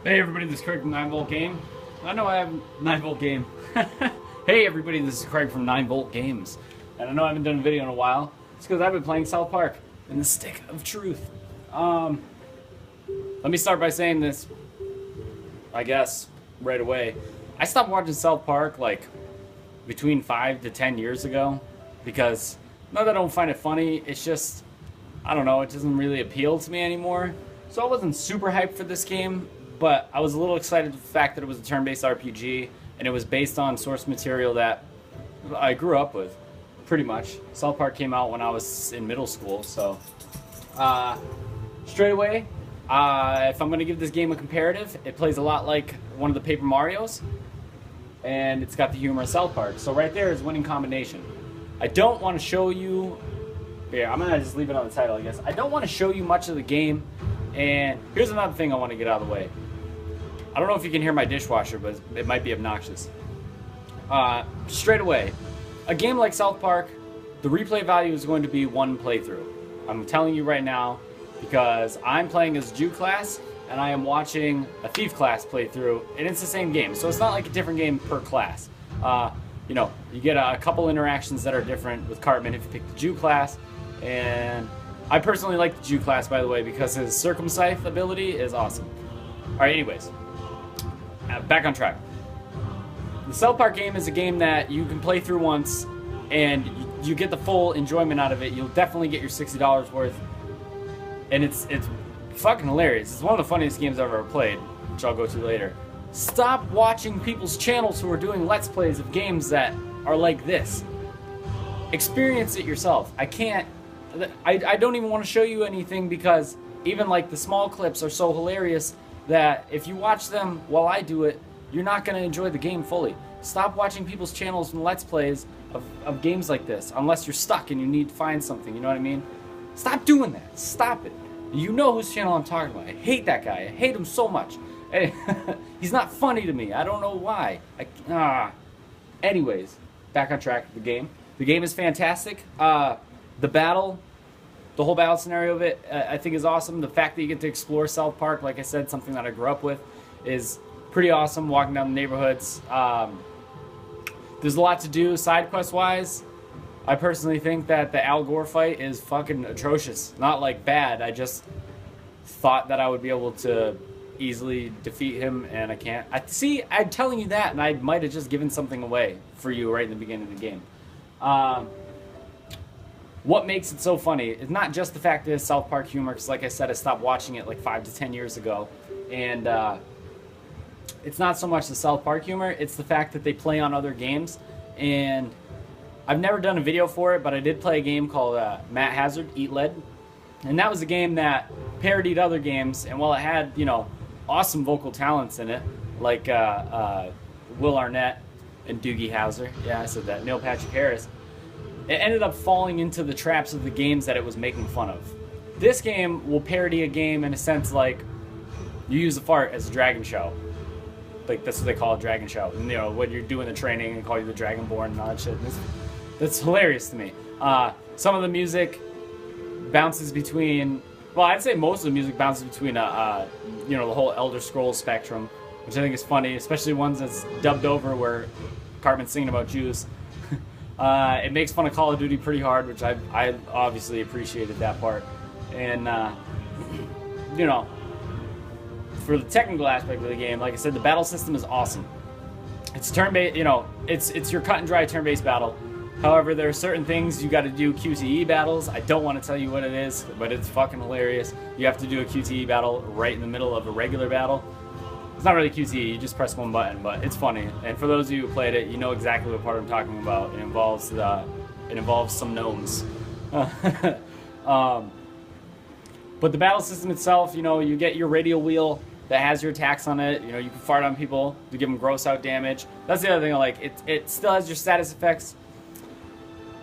Hey everybody, this is Craig from 9 Volt Game. I know I have 9 Volt Game. Hey everybody, this is Craig from 9 Volt Games. And I know I haven't done a video in a while. It's because I've been playing South Park in the Stick of Truth. Let me start by saying this, I guess, right away. I stopped watching South Park like between 5 to 10 years ago because not that I don't find it funny, it's just, I don't know, it doesn't really appeal to me anymore. So I wasn't super hyped for this game, but I was a little excited for the fact that it was a turn-based RPG and it was based on source material that I grew up with, pretty much. South Park came out when I was in middle school, so straight away, if I'm going to give this game a comparative, it plays a lot like one of the Paper Marios, and it's got the humor of South Park. So right there is winning combination. I don't want to show you... Yeah, I'm going to just leave it on the title, I guess. I don't want to show you much of the game, and here's another thing I want to get out of the way. I don't know if you can hear my dishwasher, but it might be obnoxious. Straight away, a game like South Park, the replay value is going to be one playthrough. I'm telling you right now, because I'm playing as Jew class, and I am watching a Thief class playthrough, and it's the same game. So it's not like a different game per class. You know, you get a couple interactions that are different with Cartman if you pick the Jew class, and I personally like the Jew class, by the way, because his circumcise ability is awesome. Alright, anyways. Back on track. The South Park game is a game that you can play through once, and you get the full enjoyment out of it. You'll definitely get your $60 worth, and it's fucking hilarious. It's one of the funniest games I've ever played, which I'll go to later. Stop watching people's channels who are doing Let's Plays of games that are like this. Experience it yourself. I don't even want to show you anything because even like the small clips are so hilarious that if you watch them while I do it, you're not going to enjoy the game fully. Stop watching people's channels and Let's Plays of games like this, unless you're stuck and you need to find something, you know what I mean? Stop doing that. Stop it. You know whose channel I'm talking about. I hate that guy. I hate him so much. He's not funny to me. I don't know why. Anyways, back on track. The game. The game is fantastic. The battle... The whole battle scenario of it, I think, is awesome. The fact that you get to explore South Park, like I said, something that I grew up with, is pretty awesome. Walking down the neighborhoods. There's a lot to do side quest-wise. I personally think that the Al Gore fight is fucking atrocious. Not like bad. I just thought that I would be able to easily defeat him, and I can't. See, I'm telling you that, and I might have just given something away for you right in the beginning of the game. What makes it so funny is not just the fact that it's South Park humor, because like I said, I stopped watching it like 5 to 10 years ago, and it's not so much the South Park humor, it's the fact that they play on other games, and I've never done a video for it, but I did play a game called Matt Hazard, Eat Lead, and that was a game that parodied other games, and while it had, you know, awesome vocal talents in it, like Will Arnett and Doogie Howser, yeah, I said that, Neil Patrick Harris, it ended up falling into the traps of the games that it was making fun of. This game will parody a game in a sense like you use a fart as a dragon show. Like, that's what they call a dragon show. And, you know, when you're doing the training and call you the Dragonborn and all that shit. That's hilarious to me. Some of the music bounces between... Well, I'd say most of the music bounces between, you know, the whole Elder Scrolls spectrum, which I think is funny, especially ones that's dubbed over where Cartman's singing about Jews. It makes fun of Call of Duty pretty hard, which I obviously appreciated that part. And, you know, for the technical aspect of the game, like I said, the battle system is awesome. It's turn-based, you know, it's your cut-and-dry turn-based battle. However, there are certain things you got to do QTE battles. I don't want to tell you what it is, but it's fucking hilarious. You have to do a QTE battle right in the middle of a regular battle. It's not really QTE, you just press one button, but it's funny. And for those of you who played it, you know exactly what part I'm talking about. It involves some gnomes. But the battle system itself, you know, you get your radial wheel that has your attacks on it. You know, you can fart on people to give them gross out damage. That's the other thing I like. It still has your status effects.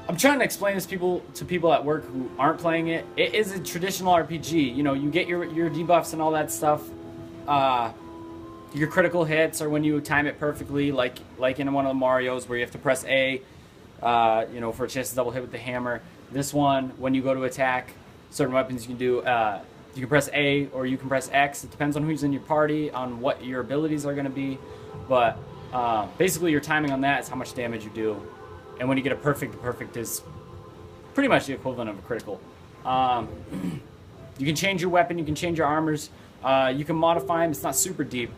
I'm trying to explain this to people at work who aren't playing it. It is a traditional RPG. You know, you get your debuffs and all that stuff. Your critical hits are when you time it perfectly, like in one of the Marios where you have to press A, you know, for a chance to double hit with the hammer. This one, when you go to attack certain weapons, you can do You can press A or you can press X. It depends on who's in your party, on what your abilities are going to be. But basically, your timing on that is how much damage you do. And when you get a perfect, the perfect is pretty much the equivalent of a critical. You can change your weapon. You can change your armors. You can modify them. It's not super deep.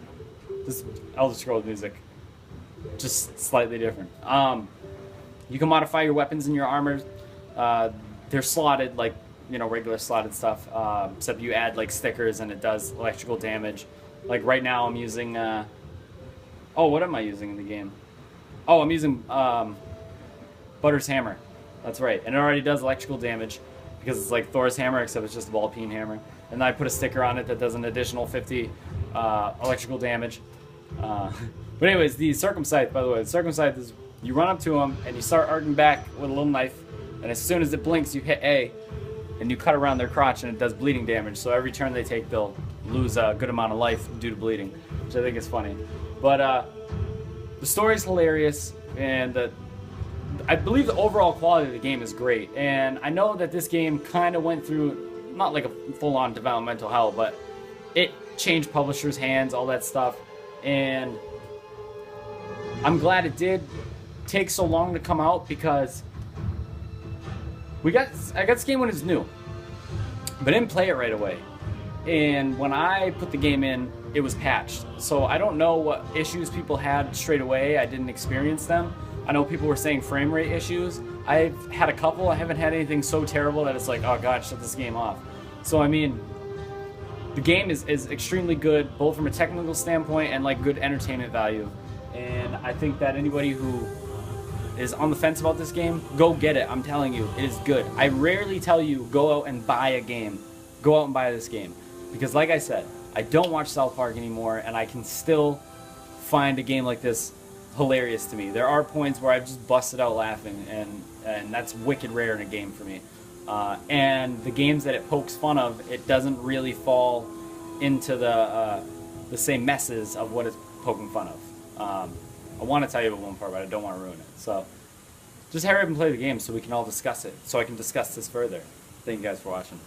This Elder Scrolls music, just slightly different. You can modify your weapons and your armors. They're slotted like, you know, regular slotted stuff, except you add like stickers and it does electrical damage. Like right now I'm using oh, what am I using in the game? Oh, I'm using Butter's hammer. That's right. And it already does electrical damage because it's like Thor's hammer, except it's just a ball peen hammer. And then I put a sticker on it that does an additional 50 electrical damage. But anyways, the circumcised, by the way, the circumcised is you run up to him and you start arcing back with a little knife, and as soon as it blinks you hit A and you cut around their crotch and it does bleeding damage. So every turn they take they'll lose a good amount of life due to bleeding, which I think is funny. But the story's hilarious, and I believe the overall quality of the game is great. And I know that this game kind of went through, not like a full-on developmental hell, but it changed publishers' hands, all that stuff. And I'm glad it did take so long to come out, because I got this game when it's new, but I didn't play it right away. And when I put the game in, it was patched. So I don't know what issues people had straight away. I didn't experience them. I know people were saying frame rate issues. I've had a couple. I haven't had anything so terrible that it's like, oh god, shut this game off. So I mean, the game is extremely good, both from a technical standpoint and like good entertainment value. And I think that anybody who is on the fence about this game, go get it. I'm telling you, it is good. I rarely tell you, go out and buy a game. Go out and buy this game. Because like I said, I don't watch South Park anymore, and I can still find a game like this hilarious to me. There are points where I've just busted out laughing, and that's wicked rare in a game for me. And the games that it pokes fun of, it doesn't really fall into the same messes of what it's poking fun of. I want to tell you about one part, but I don't want to ruin it. So just hurry up and play the game so we can all discuss it, so I can discuss this further. Thank you guys for watching.